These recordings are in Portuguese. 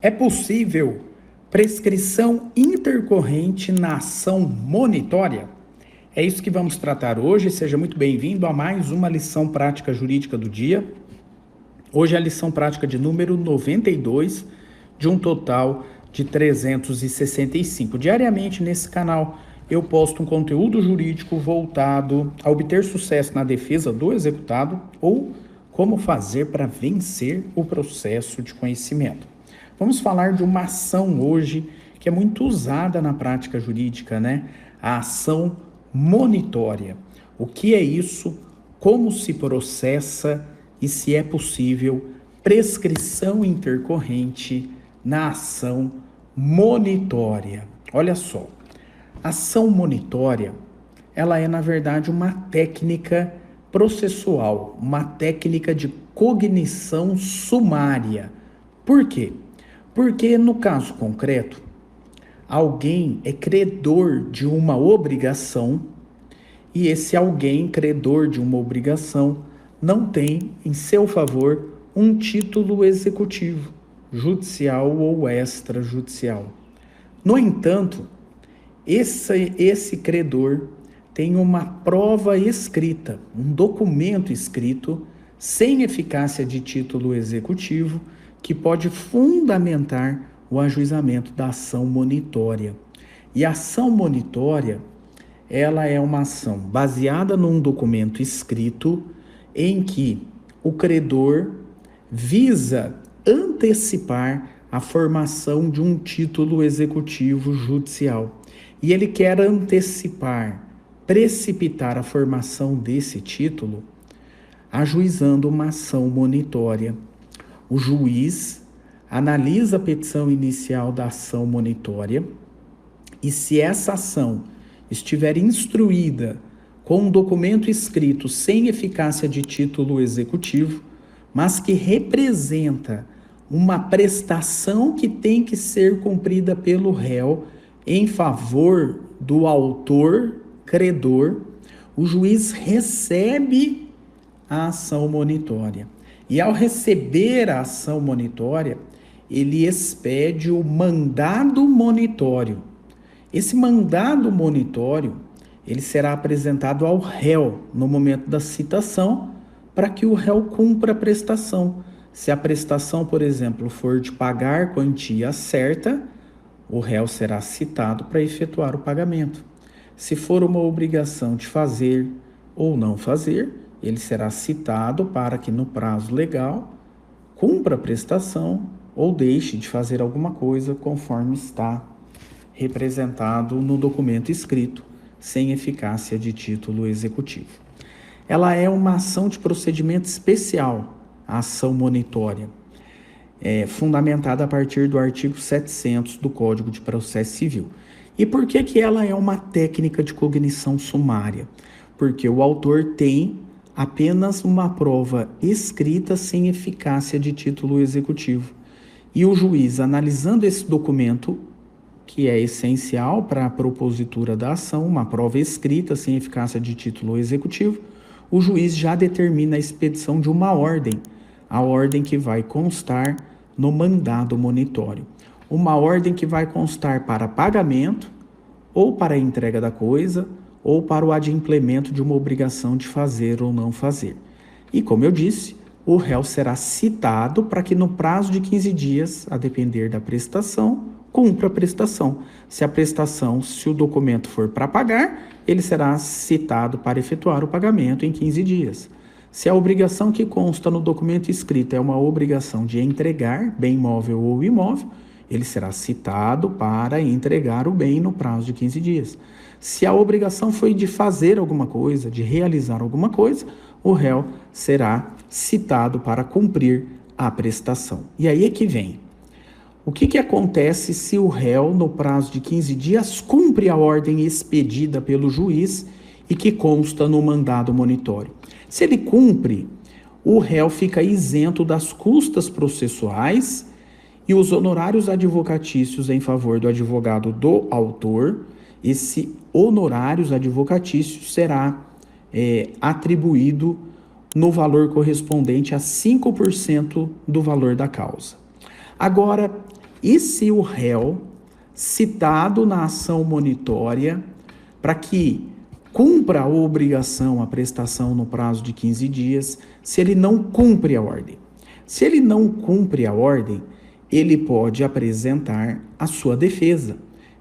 É possível prescrição intercorrente na ação monitória? É isso que vamos tratar hoje. Seja muito bem-vindo a mais uma lição prática jurídica do dia. Hoje é a lição prática de número 92, de um total de 365. Diariamente nesse canal eu posto um conteúdo jurídico voltado a obter sucesso na defesa do executado ou como fazer para vencer o processo de conhecimento. Vamos falar de uma ação hoje que é muito usada na prática jurídica, né? A ação monitória. O que é isso? Como se processa e se é possível prescrição intercorrente na ação monitória. Olha só, ação monitória, ela é na verdade uma técnica processual, uma técnica de cognição sumária. Por quê? Porque no caso concreto, alguém é credor de uma obrigação e esse alguém, credor de uma obrigação, não tem em seu favor um título executivo, judicial ou extrajudicial. No entanto, esse credor tem uma prova escrita, um documento escrito, sem eficácia de título executivo, que pode fundamentar o ajuizamento da ação monitória. E a ação monitória, ela é uma ação baseada num documento escrito em que o credor visa antecipar a formação de um título executivo judicial. E ele quer antecipar, precipitar a formação desse título, ajuizando uma ação monitória. O juiz analisa a petição inicial da ação monitória e, se essa ação estiver instruída com um documento escrito sem eficácia de título executivo, mas que representa uma prestação que tem que ser cumprida pelo réu em favor do autor credor, o juiz recebe a ação monitória. E ao receber a ação monitória, ele expede o mandado monitório. Esse mandado monitório, ele será apresentado ao réu no momento da citação, para que o réu cumpra a prestação. Se a prestação, por exemplo, for de pagar quantia certa, o réu será citado para efetuar o pagamento. Se for uma obrigação de fazer ou não fazer, ele será citado para que no prazo legal cumpra a prestação ou deixe de fazer alguma coisa conforme está representado no documento escrito, sem eficácia de título executivo. Ela é uma ação de procedimento especial, a ação monitória, fundamentada a partir do artigo 700 do Código de Processo Civil. E por que ela é uma técnica de cognição sumária? Porque o autor tem apenas uma prova escrita sem eficácia de título executivo. E o juiz, analisando esse documento, que é essencial para a propositura da ação, uma prova escrita sem eficácia de título executivo, o juiz já determina a expedição de uma ordem, a ordem que vai constar no mandado monitório. Uma ordem que vai constar para pagamento, ou para a entrega da coisa, ou para o adimplemento de uma obrigação de fazer ou não fazer. E, como eu disse, o réu será citado para que no prazo de 15 dias, a depender da prestação, cumpra a prestação. Se o documento for para pagar, ele será citado para efetuar o pagamento em 15 dias. Se a obrigação que consta no documento escrito é uma obrigação de entregar bem móvel ou imóvel, ele será citado para entregar o bem no prazo de 15 dias. Se a obrigação foi de fazer alguma coisa, de realizar alguma coisa, o réu será citado para cumprir a prestação. E aí é que vem. O que acontece se o réu, no prazo de 15 dias, cumpre a ordem expedida pelo juiz e que consta no mandado monitório? Se ele cumpre, o réu fica isento das custas processuais e os honorários advocatícios em favor do advogado do autor. Esse honorários advocatícios será atribuído no valor correspondente a 5% do valor da causa. Agora, E se o réu, citado na ação monitória, para que cumpra a obrigação, a prestação no prazo de 15 dias, se ele não cumpre a ordem. Se ele não cumpre a ordem, ele pode apresentar a sua defesa.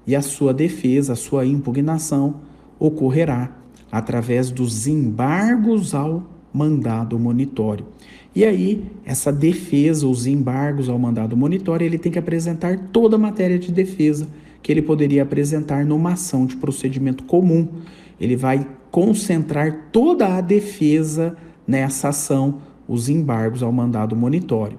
E a sua defesa, a sua impugnação, ocorrerá através dos embargos ao mandado monitório. E aí, essa defesa, os embargos ao mandado monitório, ele tem que apresentar toda a matéria de defesa que ele poderia apresentar numa ação de procedimento comum. Ele vai concentrar toda a defesa nessa ação, os embargos ao mandado monitório.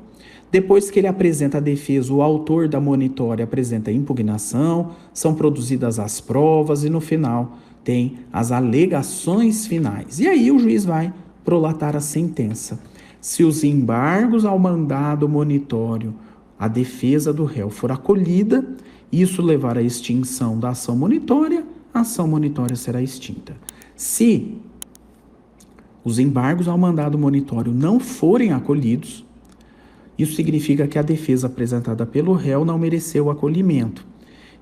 Depois que ele apresenta a defesa, o autor da monitória apresenta a impugnação, são produzidas as provas e no final tem as alegações finais. E aí o juiz vai prolatar a sentença. Se os embargos ao mandado monitório, a defesa do réu for acolhida, isso levar à extinção da ação monitória, a ação monitória será extinta. Se os embargos ao mandado monitório não forem acolhidos, isso significa que a defesa apresentada pelo réu não mereceu o acolhimento.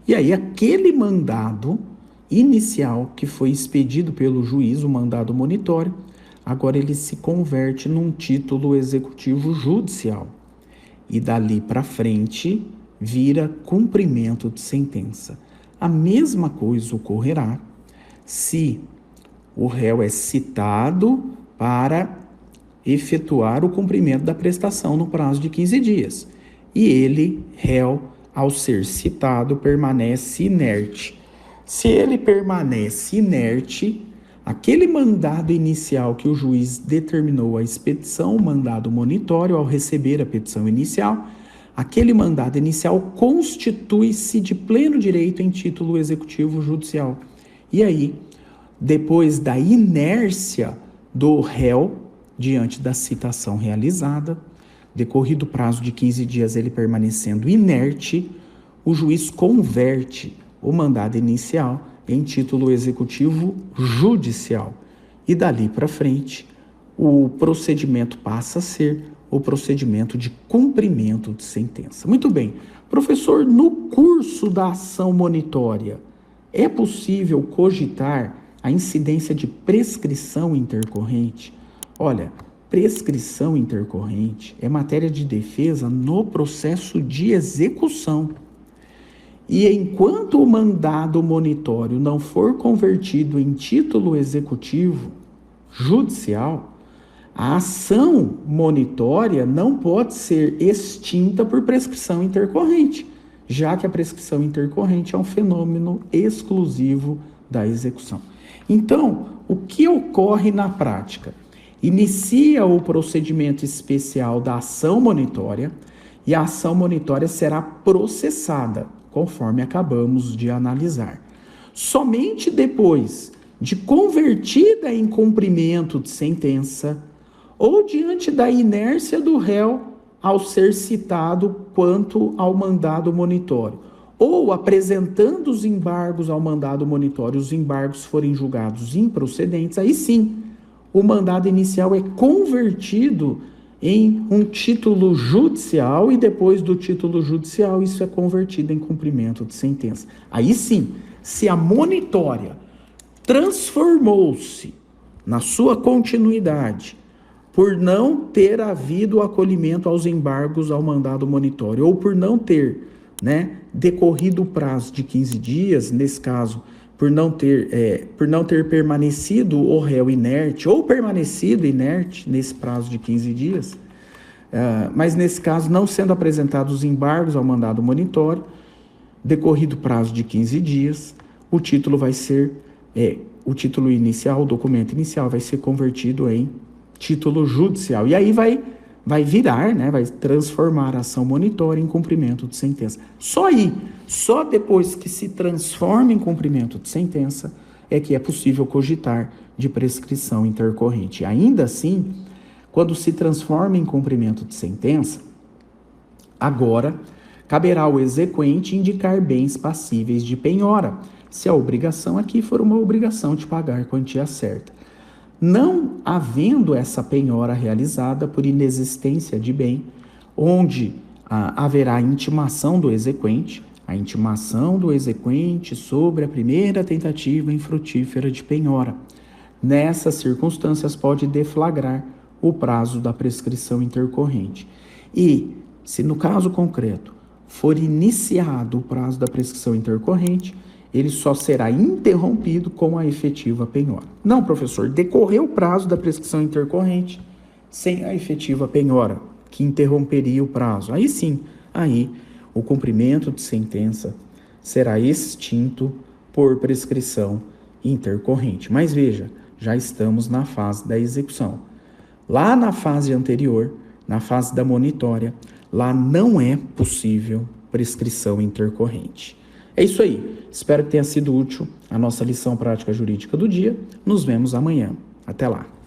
E aí aquele mandado inicial que foi expedido pelo juiz, o mandado monitório, agora ele se converte num título executivo judicial. E dali para frente vira cumprimento de sentença. A mesma coisa ocorrerá se o réu é citado para efetuar o cumprimento da prestação no prazo de 15 dias. E ele, réu, ao ser citado, permanece inerte. Se ele permanece inerte, aquele mandado inicial que o juiz determinou a expedição, o mandado monitório, ao receber a petição inicial, aquele mandado inicial constitui-se de pleno direito em título executivo judicial. E aí, depois da inércia do réu, diante da citação realizada, decorrido o prazo de 15 dias ele permanecendo inerte, o juiz converte o mandado inicial em título executivo judicial. E dali para frente, o procedimento passa a ser o procedimento de cumprimento de sentença. Muito bem. Professor, no curso da ação monitória, é possível cogitar a incidência de prescrição intercorrente? Olha, prescrição intercorrente é matéria de defesa no processo de execução. E enquanto o mandado monitório não for convertido em título executivo judicial, a ação monitória não pode ser extinta por prescrição intercorrente, já que a prescrição intercorrente é um fenômeno exclusivo da execução. Então, o que ocorre na prática? Inicia o procedimento especial da ação monitória e a ação monitória será processada, conforme acabamos de analisar. Somente depois de convertida em cumprimento de sentença ou diante da inércia do réu ao ser citado quanto ao mandado monitório, ou apresentando os embargos ao mandado monitório, os embargos forem julgados improcedentes, aí sim, o mandado inicial é convertido em um título judicial e depois do título judicial isso é convertido em cumprimento de sentença. Aí sim, se a monitória transformou-se na sua continuidade por não ter havido acolhimento aos embargos ao mandado monitório ou por não ter, decorrido o prazo de 15 dias, nesse caso, por não ter permanecido o réu inerte ou permanecido inerte nesse prazo de 15 dias, mas nesse caso não sendo apresentados os embargos ao mandado monitório, decorrido o prazo de 15 dias, o título vai ser, o título inicial, o documento inicial vai ser convertido em título judicial. E aí vai virar, vai transformar a ação monitória em cumprimento de sentença. Só aí, só depois que se transforma em cumprimento de sentença, é que é possível cogitar de prescrição intercorrente. Ainda assim, quando se transforma em cumprimento de sentença, agora caberá ao exequente indicar bens passíveis de penhora, se a obrigação aqui for uma obrigação de pagar quantia certa. Não havendo essa penhora realizada por inexistência de bem, onde haverá intimação do exequente, a intimação do exequente sobre a primeira tentativa infrutífera de penhora. Nessas circunstâncias, pode deflagrar o prazo da prescrição intercorrente. E, se no caso concreto for iniciado o prazo da prescrição intercorrente, ele só será interrompido com a efetiva penhora. Não, professor, decorreu o prazo da prescrição intercorrente sem a efetiva penhora, que interromperia o prazo. Aí sim, aí o cumprimento de sentença será extinto por prescrição intercorrente. Mas veja, já estamos na fase da execução. Lá na fase anterior, na fase da monitória, lá não é possível prescrição intercorrente. É isso aí. Espero que tenha sido útil a nossa lição prática jurídica do dia. Nos vemos amanhã. Até lá.